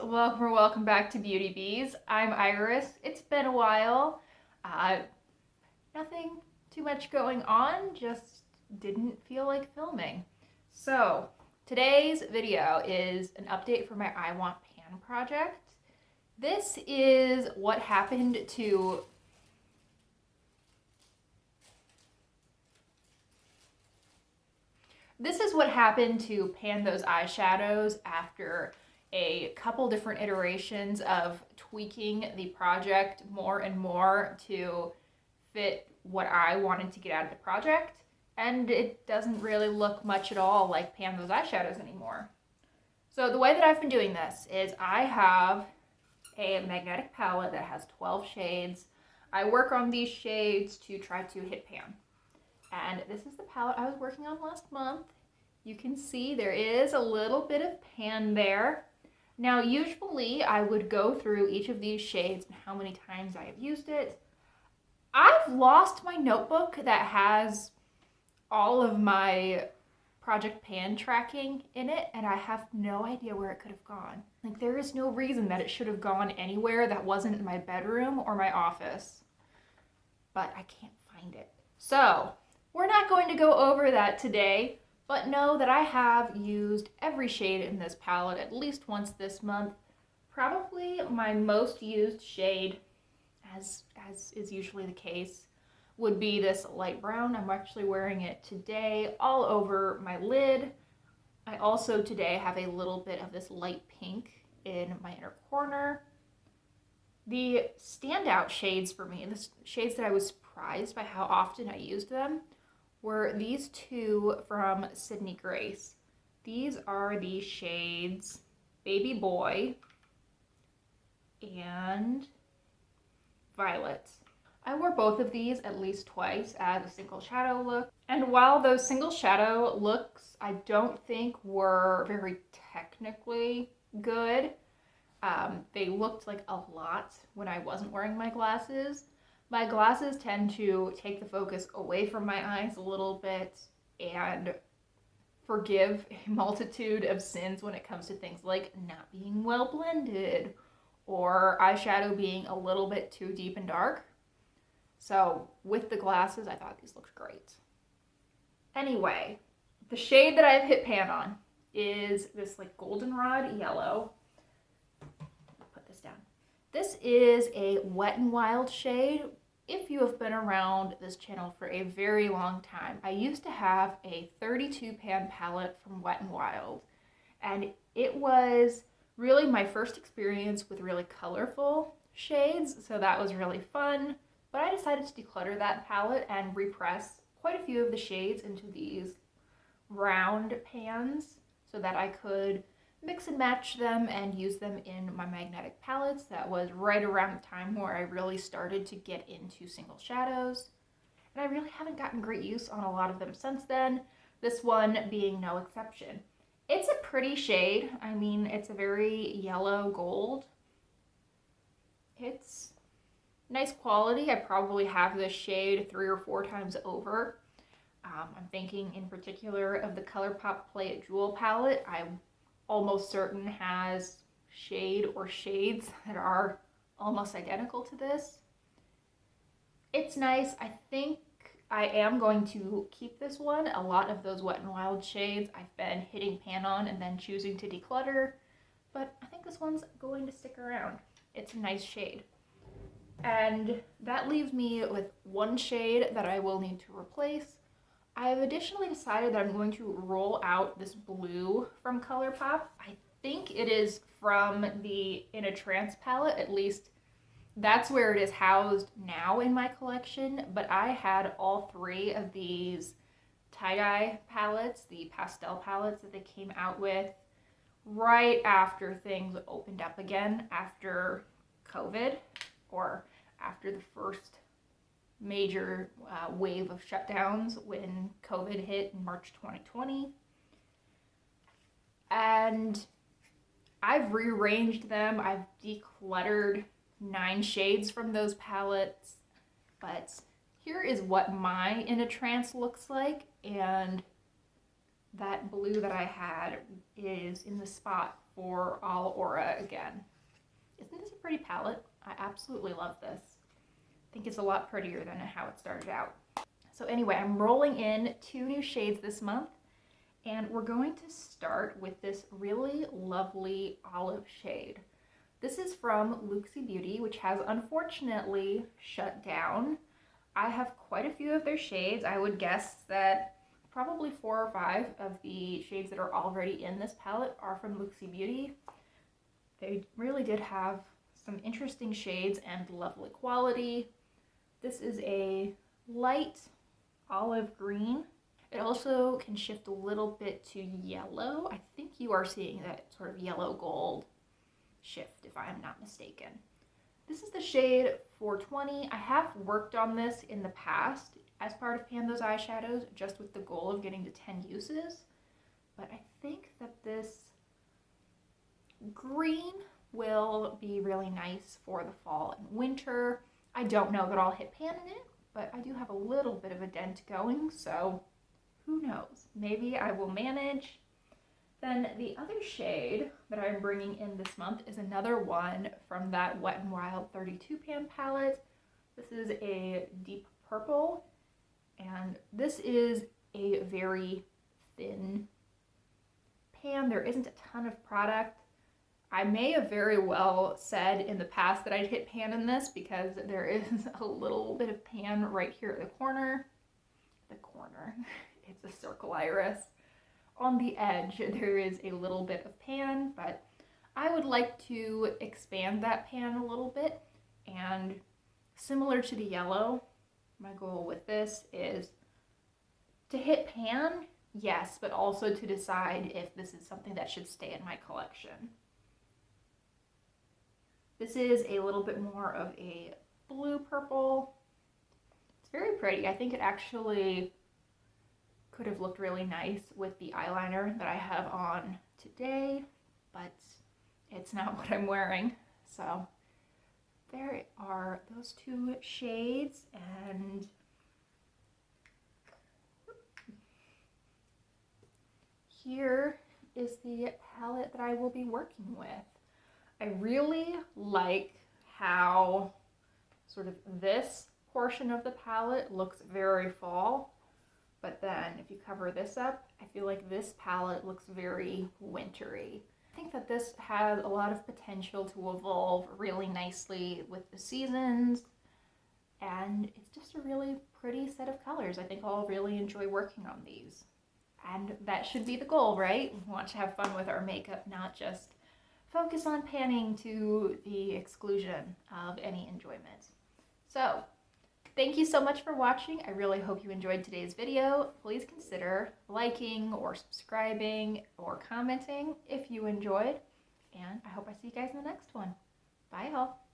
welcome or welcome back to Beauty Bees. I'm Iris. It's been a while. Nothing too much going on, just didn't feel like filming. So, today's video is an update for my I Want Pan project. This is what happened to pan those eyeshadows after a couple different iterations of tweaking the project more and more to fit what I wanted to get out of the project, and it doesn't really look much at all like Pan those eyeshadows anymore. So the way that I've been doing this is I have a magnetic palette that has 12 shades. I work on these shades to try to hit pan. And this is the palette I was working on last month. You can see there is a little bit of pan there. Now, usually I would go through each of these shades and how many times I have used it. I've lost my notebook that has all of my Project Pan tracking in it, and I have no idea where it could have gone. Like, there is no reason that it should have gone anywhere that wasn't my bedroom or my office. But I can't find it. So, we're not going to go over that today, but know that I have used every shade in this palette at least once this month. Probably my most used shade, as is usually the case, would be this light brown. I'm actually wearing it today all over my lid. I also today have a little bit of this light pink in my inner corner. The standout shades for me, and the shades that I was surprised by how often I used them, were these two from Sydney Grace. These are the shades Baby Boy and Violet. I wore both of these at least twice as a single shadow look. And while those single shadow looks I don't think were very technically good, they looked like a lot when I wasn't wearing my glasses. My glasses tend to take the focus away from my eyes a little bit and forgive a multitude of sins when it comes to things like not being well blended or eyeshadow being a little bit too deep and dark. So with the glasses, I thought these looked great. Anyway, the shade that I've hit pan on is this like goldenrod yellow. Put this down. This is a Wet n Wild shade. If you have been around this channel for a very long time, I used to have a 32 pan palette from Wet n Wild, and it was really my first experience with really colorful shades, so that was really fun. But I decided to declutter that palette and repress quite a few of the shades into these round pans so that I could mix and match them and use them in my magnetic palettes. That was right around the time where I really started to get into single shadows. And I really haven't gotten great use on a lot of them since then, this one being no exception. It's a pretty shade. I mean, it's a very yellow gold. It's nice quality. I probably have this shade 3 or 4 times over. I'm thinking in particular of the ColourPop Play It Jewel palette. I'm almost certain has shade or shades that are almost identical to this. It's nice. I think I am going to keep this one. A lot of those Wet n Wild shades I've been hitting pan on and then choosing to declutter, but I think this one's going to stick around. It's a nice shade. And that leaves me with one shade that I will need to replace. I have additionally decided that I'm going to roll out this blue from ColourPop. I think it is from the In a Trance palette, at least that's where it is housed now in my collection, but I had all 3 of these tie-dye palettes, the pastel palettes that they came out with right after things opened up again after COVID, or after the first major wave of shutdowns when COVID hit in March 2020. And I've rearranged them. I've decluttered 9 shades from those palettes. But here is what my In a Trance looks like. And that blue that I had is in the spot for All Aura again. Isn't this a pretty palette? I absolutely love this. I think it's a lot prettier than how it started out. So anyway, I'm rolling in 2 new shades this month, and we're going to start with this really lovely olive shade. This is from Luxie Beauty, which has unfortunately shut down. I have quite a few of their shades. I would guess that probably 4 or 5 of the shades that are already in this palette are from Luxie Beauty. They really did have some interesting shades and lovely quality. This is a light olive green. It also can shift a little bit to yellow. I think you are seeing that sort of yellow gold shift, if I am not mistaken. This is the shade 420. I have worked on this in the past as part of Pan Those Eyeshadows, just with the goal of getting to 10 uses. But I think that this green will be really nice for the fall and winter. I don't know that I'll hit pan in it, but I do have a little bit of a dent going, so who knows? Maybe I will manage. Then the other shade that I'm bringing in this month is another one from that Wet n Wild 32 pan palette. This is a deep purple, and this is a very thin pan. There isn't a ton of product. I may have very well said in the past that I'd hit pan in this because there is a little bit of pan right here at the corner. It's a circle iris. On the edge, there is a little bit of pan, but I would like to expand that pan a little bit. And similar to the yellow, my goal with this is to hit pan, yes, but also to decide if this is something that should stay in my collection. This is a little bit more of a blue purple. It's very pretty. I think it actually could have looked really nice with the eyeliner that I have on today, but it's not what I'm wearing. So there are those 2 shades, and here is the palette that I will be working with. I really like how sort of this portion of the palette looks very fall, but then if you cover this up, I feel like this palette looks very wintry. I think that this has a lot of potential to evolve really nicely with the seasons, and it's just a really pretty set of colors. I think I'll really enjoy working on these. And that should be the goal, right? We want to have fun with our makeup, not just focus on panning to the exclusion of any enjoyment. So, thank you so much for watching. I really hope you enjoyed today's video. Please consider liking or subscribing or commenting if you enjoyed. And I hope I see you guys in the next one. Bye, y'all.